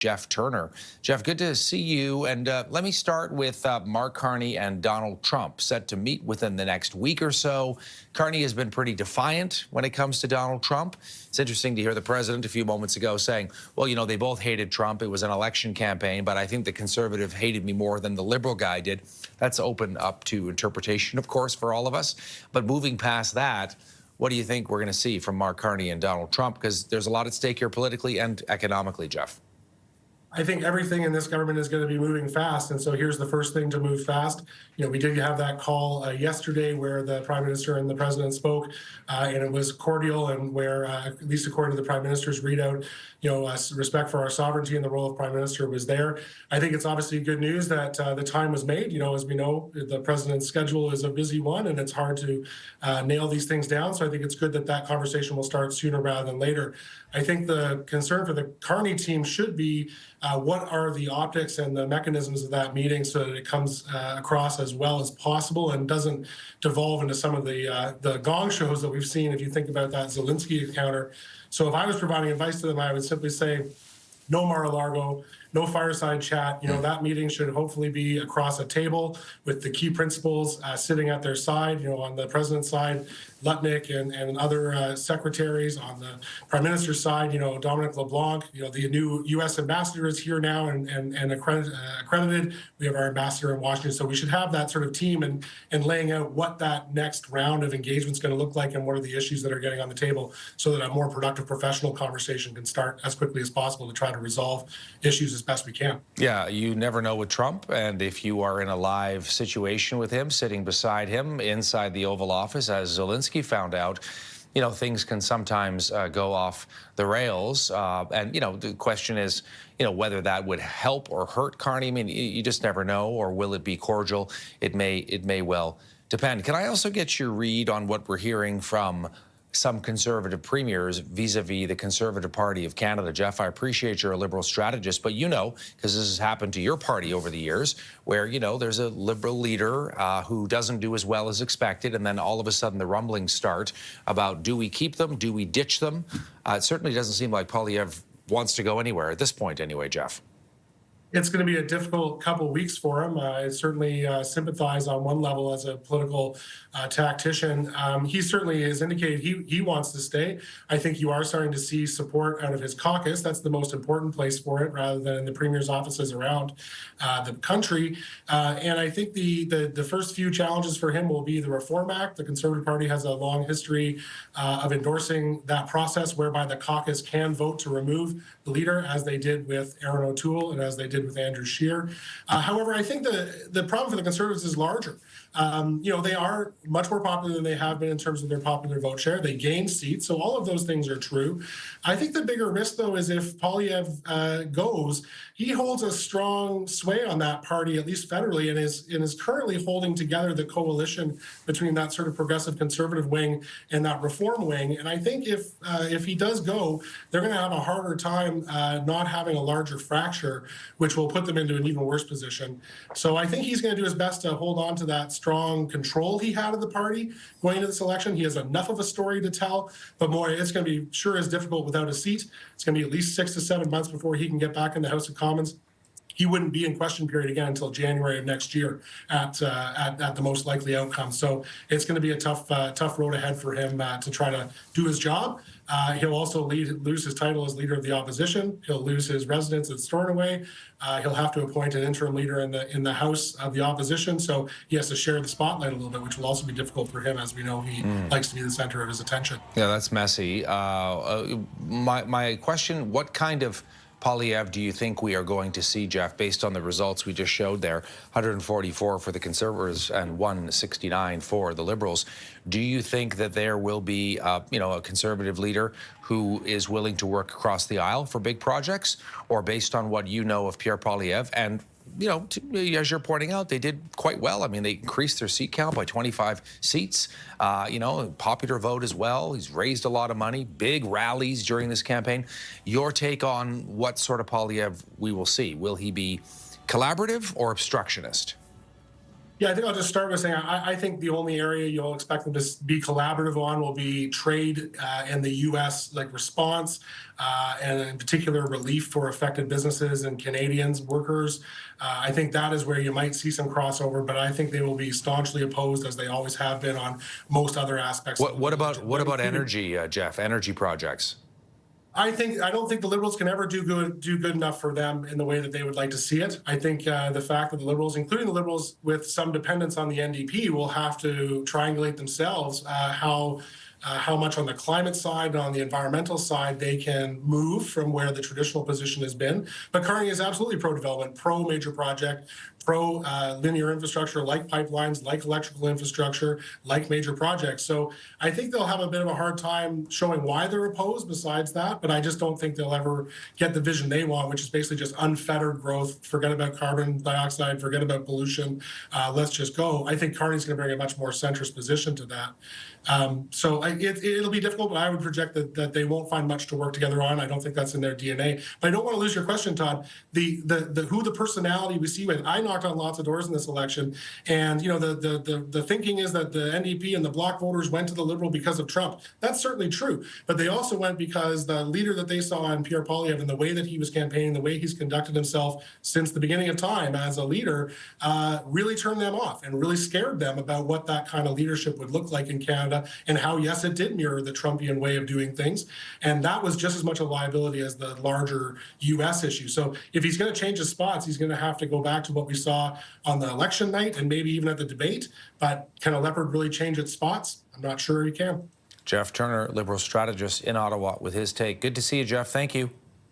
Geoff Turner. Geoff, good to see you. And let me start with Mark Carney and Donald Trump, set to meet within the next week or so. Carney has been pretty defiant when it comes to Donald Trump. It's interesting to hear the president a few moments ago saying, well, you know, they both hated Trump. It was an election campaign, but I think the conservative hated me more than the liberal guy did. That's open up to interpretation, of course, for all of us. But moving past that, what do you think we're going to see from Mark Carney and Donald Trump? Because there's a lot at stake here politically and economically, Geoff. I think everything in this government is going to be moving fast. And so here's the first thing to move fast. You know, we did have that call yesterday where the Prime Minister and the President spoke, and it was cordial, and where, at least according to the Prime Minister's readout, you know, respect for our sovereignty and the role of Prime Minister was there. I think it's obviously good news that the time was made. You know, as we know, the President's schedule is a busy one, and it's hard to nail these things down. So I think it's good that that conversation will start sooner rather than later. I think the concern for the Carney team should be what are the optics and the mechanisms of that meeting so that it comes across as well as possible and doesn't devolve into some of the gong shows that we've seen, if you think about that Zelensky encounter. So if I was providing advice to them, I would simply say, no Mar-a-Lago, no fireside chat. You know, that meeting should hopefully be across a table with the key principals sitting at their side, you know, on the president's side, Lutnick and other secretaries. On the Prime Minister's side, you know, Dominic LeBlanc, you know, the new U.S. ambassador is here now and accredited. We have our ambassador in Washington. So we should have that sort of team and laying out what that next round of engagement is going to look like and what are the issues that are getting on the table so that a more productive professional conversation can start as quickly as possible to try to resolve issues as best we can. Yeah, you never know with Trump, and if you are in a live situation with him, sitting beside him inside the Oval Office, as Zelensky found out, you know, things can sometimes go off the rails. And, you know, the question is, you know, whether that would help or hurt Carney. I mean, you just never know. Or will it be cordial? It may well depend. Can I also get your read on what we're hearing from some conservative premiers vis-a-vis the Conservative Party of Canada? Geoff, I appreciate you're a Liberal strategist, but you know, because this has happened to your party over the years, where, you know, there's a Liberal leader who doesn't do as well as expected, and then all of a sudden the rumblings start about, do we keep them? Do we ditch them? It certainly doesn't seem like Poilievre wants to go anywhere at this point anyway, Geoff. It's going to be a difficult couple of weeks for him. I certainly sympathize on one level as a political tactician. He certainly has indicated he wants to stay. I think you are starting to see support out of his caucus. That's the most important place for it, rather than in the premier's offices around the country. And I think the first few challenges for him will be the Reform Act. The Conservative Party has a long history of endorsing that process, whereby the caucus can vote to remove the leader, as they did with Aaron O'Toole and as they did with Andrew Scheer. However, I think the problem for the Conservatives is larger. You know, they are much more popular than they have been in terms of their popular vote share. They gain seats, so all of those things are true. I think the bigger risk, though, is if Poilievre goes, he holds a strong sway on that party, at least federally, and is currently holding together the coalition between that sort of progressive conservative wing and that reform wing. And I think if he does go, they're going to have a harder time not having a larger fracture, which will put them into an even worse position. So I think he's going to do his best to hold on to that strong control he had of the party going into this election. He has enough of a story to tell, but more, it's going to be sure as difficult without a seat. It's going to be at least 6 to 7 months before he can get back in the House of Commons. He wouldn't be in question period again until January of next year at the most likely outcome. So it's going to be a tough road ahead for him to try to do his job. He'll also lose his title as leader of the opposition. He'll lose his residence at Stornoway. He'll have to appoint an interim leader in the House of the opposition. So he has to share the spotlight a little bit, which will also be difficult for him, as we know he likes to be the center of his attention. Yeah, that's messy. My question: what kind of Poilievre do you think we are going to see, Geoff, based on the results we just showed there? 144 for the Conservatives and 169 for the Liberals. Do you think that there will be, you know, a Conservative leader who is willing to work across the aisle for big projects, or based on what you know of Pierre Poilievre? And you know, as you're pointing out, they did quite well. I mean, they increased their seat count by 25 seats. You know, popular vote as well. He's raised a lot of money, big rallies during this campaign. Your take on what sort of Poilievre we will see? Will he be collaborative or obstructionist? Yeah, I think I'll just start by saying I think the only area you'll expect them to be collaborative on will be trade and the U.S. like response, and in particular relief for affected businesses and Canadians, workers. I think that is where you might see some crossover, but I think they will be staunchly opposed, as they always have been, on most other aspects. What about energy, Geoff? Energy projects? I don't think the Liberals can ever do good enough for them in the way that they would like to see it. I think the fact that the Liberals, including the Liberals with some dependence on the NDP, will have to triangulate themselves how much on the climate side and on the environmental side they can move from where the traditional position has been. But Carney is absolutely pro-development, pro-major project, pro-linear infrastructure like pipelines, like electrical infrastructure, like major projects. So I think they'll have a bit of a hard time showing why they're opposed besides that, but I just don't think they'll ever get the vision they want, which is basically just unfettered growth, forget about carbon dioxide, forget about pollution, let's just go. I think Carney's going to bring a much more centrist position to that. So it'll be difficult, but I would project that they won't find much to work together on. I don't think that's in their DNA. But I don't want to lose your question, Todd. Who the personality we see with, I knocked on lots of doors in this election, and the thinking is that the NDP and the Bloc voters went to the Liberal because of Trump. That's certainly true, but they also went because the leader that they saw in Pierre Poilievre and the way that he was campaigning, the way he's conducted himself since the beginning of time as a leader, really turned them off and really scared them about what that kind of leadership would look like in Canada, and how, yes, it did mirror the Trumpian way of doing things. And that was just as much a liability as the larger U.S. issue. So if he's going to change his spots, he's going to have to go back to what we saw on the election night and maybe even at the debate. But can a leopard really change its spots? I'm not sure he can. Geoff Turner, Liberal strategist in Ottawa, with his take. Good to see you, Geoff. Thank you.